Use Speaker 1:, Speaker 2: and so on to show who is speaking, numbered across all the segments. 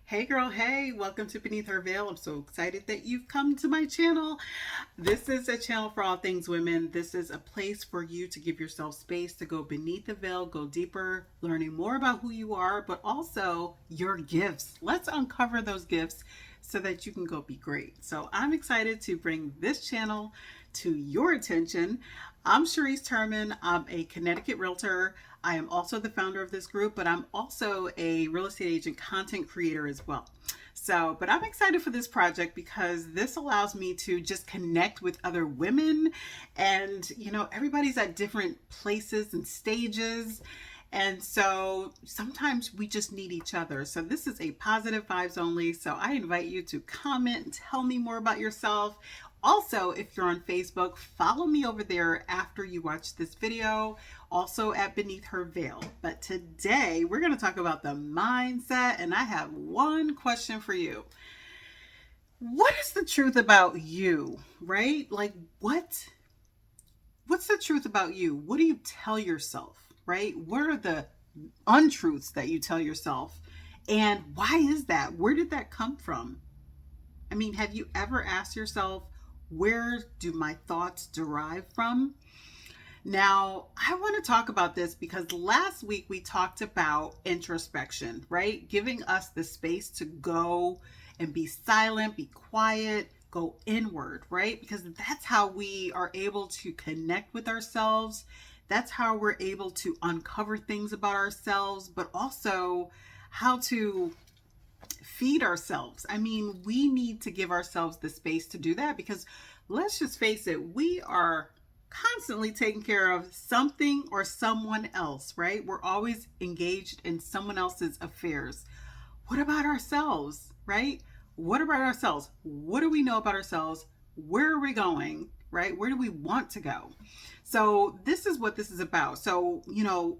Speaker 1: Hey girl, hey, welcome to Beneath Her Veil. I'm so excited that you've come to my channel. This is a channel for all things women. This is a place for you to give yourself space to go beneath the veil, go deeper, learning more about who you are, but also your gifts. Let's uncover those gifts so that you can go be great. So I'm excited to bring this channel to your attention. I'm Sharice Termon. I'm a Connecticut realtor. I am also the founder of this group, but I'm also a real estate agent content creator as well. But I'm excited for this project because this allows me to just connect with other women. And, everybody's at different places and stages. And so sometimes we just need each other. So this is a positive vibes only. So I invite you to comment and tell me more about yourself. Also, if you're on Facebook, follow me over there after you watch this video, also at Beneath Her Veil. But today we're going to talk about the mindset, and I have one question for you. What is the truth about you, right? Like what's the truth about you? What do you tell yourself, right? What are the untruths that you tell yourself? And why is that? Where did that come from? I mean, have you ever asked yourself, where do my thoughts derive from? Now, I want to talk about this because last week we talked about introspection, right? Giving us the space to go and be silent, be quiet, go inward, right? Because that's how we are able to connect with ourselves. That's how we're able to uncover things about ourselves, but also how to feed ourselves. I mean, we need to give ourselves the space to do that because let's just face it, we are constantly taking care of something or someone else, right? We're always engaged in someone else's affairs. What about ourselves, right? What about ourselves? What do we know about ourselves? Where are we going, right? Where do we want to go? So this is what this is about. So,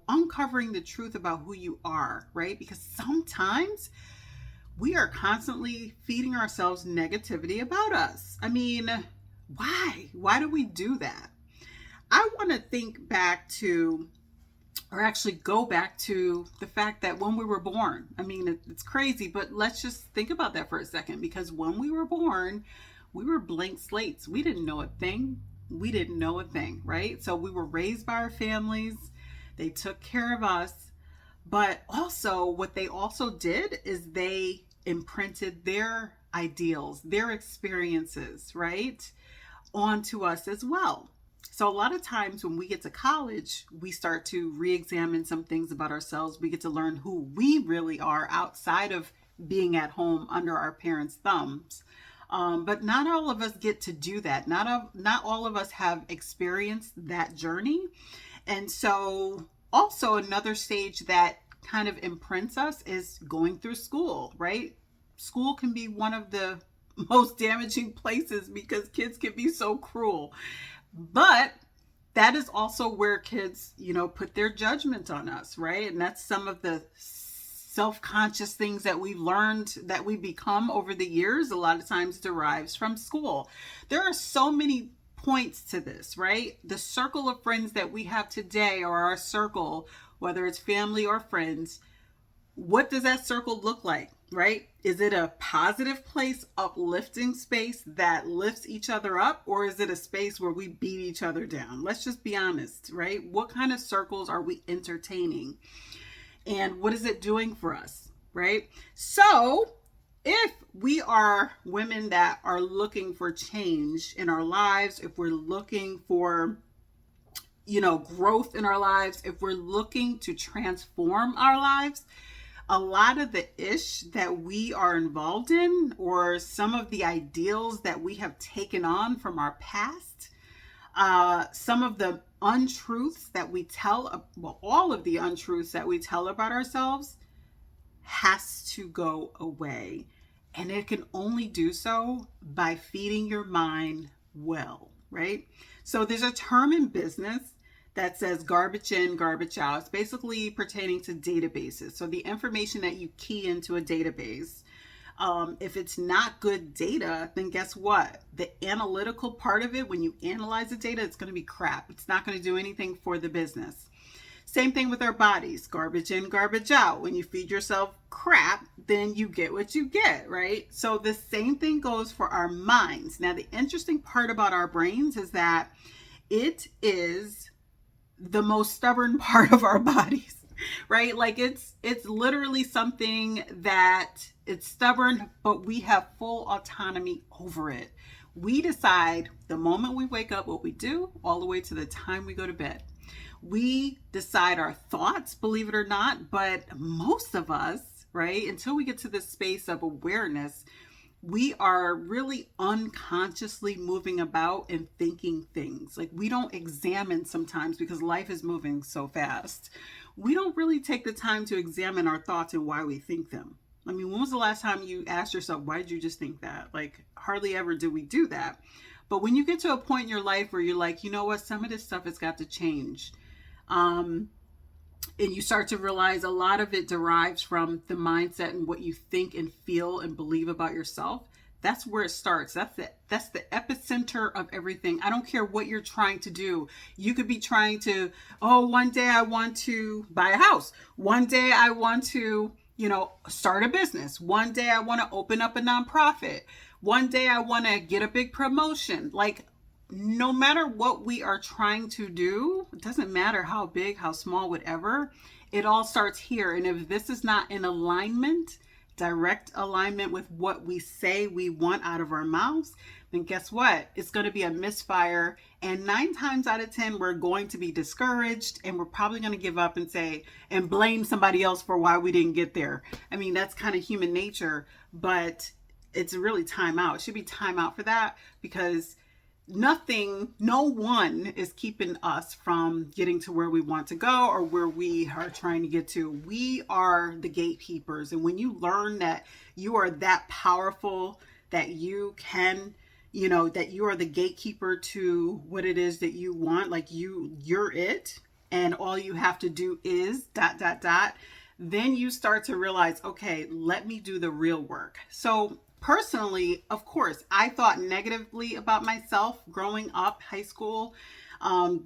Speaker 1: uncovering the truth about who you are, right? Because sometimes we are constantly feeding ourselves negativity about us. I mean, why? Why do we do that? I want to think back to, or actually go back to the fact that when we were born, I mean, it's crazy, but let's just think about that for a second because when we were born, we were blank slates. We didn't know a thing. We didn't know a thing, right? So we were raised by our families. They took care of us. But also, what they also did is they imprinted their ideals, their experiences, right, onto us as well. So a lot of times when we get to college, we start to re-examine some things about ourselves. We get to learn who we really are outside of being at home under our parents' thumbs. But not all of us get to do that. Not all of us have experienced that journey. And so also another stage that kind of imprints us is going through school, right? School can be one of the most damaging places because kids can be so cruel. But that is also where kids, put their judgment on us, right? And that's some of the self-conscious things that we've learned that we become over the years, a lot of times derives from school. There are so many points to this, right? The circle of friends that we have today, or our circle, whether it's family or friends, what does that circle look like, right? Is it a positive place, uplifting space that lifts each other up, or is it a space where we beat each other down? Let's just be honest, right? What kind of circles are we entertaining? And what is it doing for us, right? So if we are women that are looking for change in our lives, if we're looking for growth in our lives, if we're looking to transform our lives, a lot of the ish that we are involved in, or some of the ideals that we have taken on from our past, some of the untruths that we tell, well, all of the untruths that we tell about ourselves has to go away. And it can only do so by feeding your mind well, right? So there's a term in business that says garbage in, garbage out. It's basically pertaining to databases. So the information that you key into a database, if it's not good data, then guess what? The analytical part of it, when you analyze the data, it's going to be crap. It's not going to do anything for the business. Same thing with our bodies, garbage in, garbage out. When you feed yourself crap, then you get what you get, right? So the same thing goes for our minds. Now, the interesting part about our brains is that it is the most stubborn part of our bodies, right? Like it's literally something that it's stubborn, but we have full autonomy over it. We decide the moment we wake up what we do all the way to the time we go to bed. We decide our thoughts, believe it or not, but most of us, right, until we get to this space of awareness, we are really unconsciously moving about and thinking things. Like we don't examine sometimes because life is moving so fast. We don't really take the time to examine our thoughts and why we think them. I mean, when was the last time you asked yourself, why did you just think that? Like hardly ever do we do that. But when you get to a point in your life where you're like, you know what, some of this stuff has got to change. And you start to realize a lot of it derives from the mindset and what you think and feel and believe about yourself. That's where it starts. That's the epicenter of everything. I don't care what you're trying to do. You could be trying to, oh, one day I want to buy a house. One day I want to, start a business. One day I want to open up a nonprofit. One day I want to get a big promotion. Like, no matter what we are trying to do, it doesn't matter how big, how small, whatever, it all starts here. And if this is not in alignment, direct alignment with what we say we want out of our mouths, then guess what? It's going to be a misfire. And 9 times out of 10, we're going to be discouraged and we're probably going to give up and say, and blame somebody else for why we didn't get there. I mean, that's kind of human nature, but it's really time out. It should be time out for that, because no one is keeping us from getting to where we want to go or where we are trying to get to. We are the gatekeepers. And when you learn that you are that powerful, that you can, that you are the gatekeeper to what it is that you want, like you're it, and all you have to do is ... then you start to realize, okay, let me do the real work. So personally, of course, I thought negatively about myself growing up, high school. I'm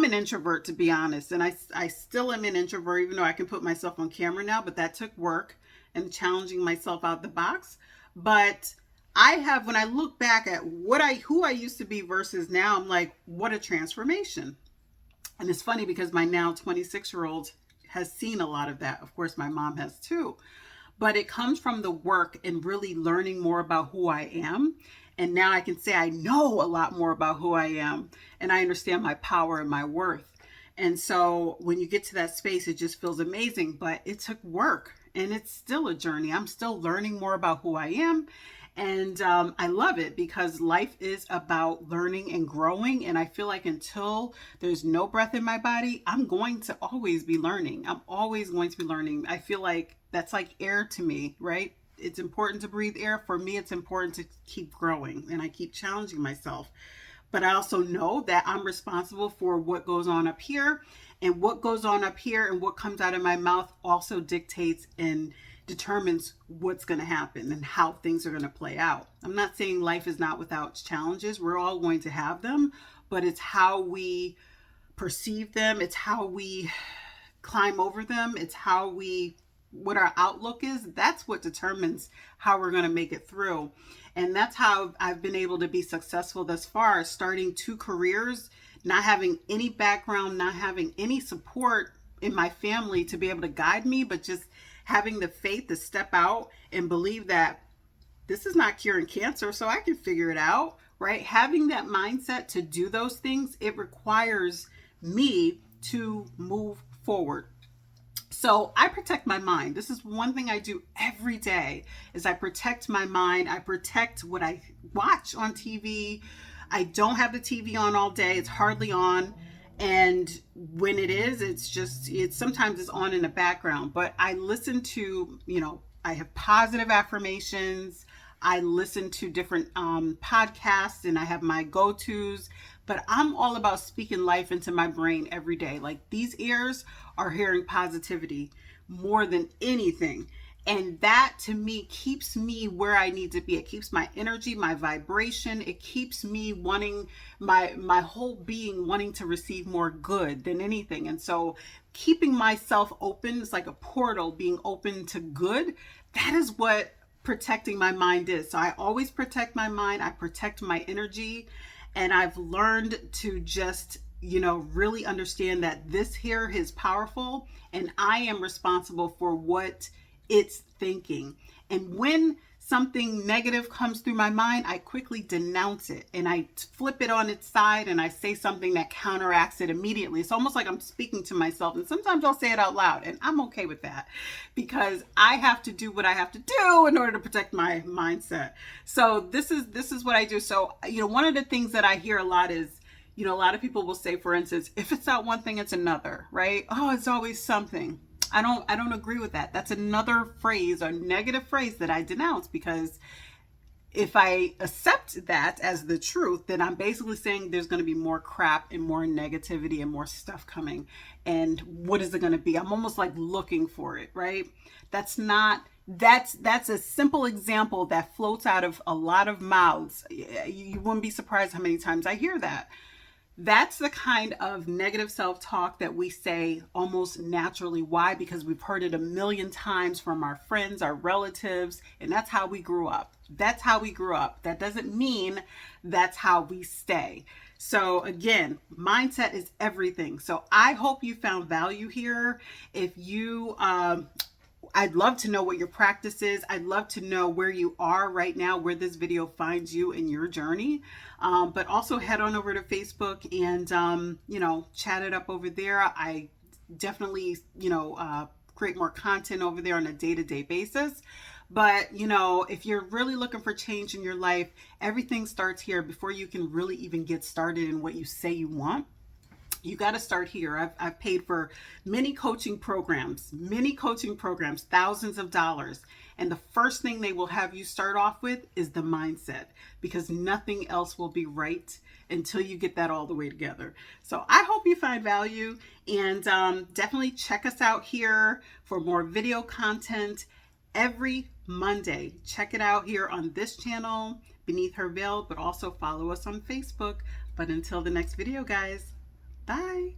Speaker 1: an introvert, to be honest. And I still am an introvert, even though I can put myself on camera now, but that took work and challenging myself out the box. But when I look back at who I used to be versus now, I'm like, what a transformation. And it's funny because my now 26-year-old has seen a lot of that. Of course, my mom has too. But it comes from the work and really learning more about who I am. And now I can say I know a lot more about who I am, and I understand my power and my worth. And so when you get to that space, it just feels amazing. But it took work, and it's still a journey. I'm still learning more about who I am. And I love it because life is about learning and growing. And I feel like until there's no breath in my body, I'm going to always be learning. I'm always going to be learning. I feel like that's like air to me, right? It's important to breathe air. For me, it's important to keep growing, and I keep challenging myself. But I also know that I'm responsible for what goes on up here, and what goes on up here and what comes out of my mouth also dictates and determines what's going to happen and how things are going to play out. I'm not saying life is not without challenges. We're all going to have them, but it's how we perceive them. It's how we climb over them. It's what our outlook is. That's what determines how we're going to make it through. And that's how I've been able to be successful thus far, starting 2 careers, not having any background, not having any support in my family to be able to guide me, but just having the faith to step out and believe that this is not curing cancer, so I can figure it out, right? Having that mindset to do those things, it requires me to move forward. So I protect my mind. This is one thing I do every day, is I protect my mind. I protect what I watch on TV. I don't have the TV on all day. It's hardly on. And when it is, sometimes it's on in the background, but I listen to, I have positive affirmations. I listen to different podcasts, and I have my go-tos, but I'm all about speaking life into my brain every day. Like, these ears are hearing positivity more than anything. And that to me keeps me where I need to be. It keeps my energy, my vibration. It keeps me wanting my whole being wanting to receive more good than anything. And so keeping myself open is like a portal being open to good. That is what protecting my mind is. So I always protect my mind. I protect my energy. And I've learned to just, really understand that this here is powerful and I am responsible for what it's thinking. And when something negative comes through my mind, I quickly denounce it and I flip it on its side and I say something that counteracts it immediately. It's almost like I'm speaking to myself, and sometimes I'll say it out loud, and I'm okay with that because I have to do what I have to do in order to protect my mindset. So this is what I do. So, one of the things that I hear a lot is, a lot of people will say, for instance, if it's not one thing, it's another, right? Oh, it's always something. I don't agree with that. That's another phrase, a negative phrase that I denounce, because if I accept that as the truth, then I'm basically saying there's going to be more crap and more negativity and more stuff coming. And what is it going to be? I'm almost like looking for it, right? That's a simple example that floats out of a lot of mouths. You wouldn't be surprised how many times I hear that. That's the kind of negative self-talk that we say almost naturally. Why? Because we've heard it a million times from our friends, our relatives, and that's how we grew up. That's how we grew up. That doesn't mean that's how we stay. So again, mindset is everything. So I hope you found value here. If you, I'd love to know what your practice is. I'd love to know where you are right now, where this video finds you in your journey. But also head on over to Facebook and, chat it up over there. I definitely, create more content over there on a day-to-day basis. But, if you're really looking for change in your life, everything starts here before you can really even get started in what you say you want. You got to start here. I've paid for many coaching programs, thousands of dollars. And the first thing they will have you start off with is the mindset, because nothing else will be right until you get that all the way together. So I hope you find value, and definitely check us out here for more video content every Monday. Check it out here on this channel, Beneath Her Veil, but also follow us on Facebook. But until the next video, guys. Bye.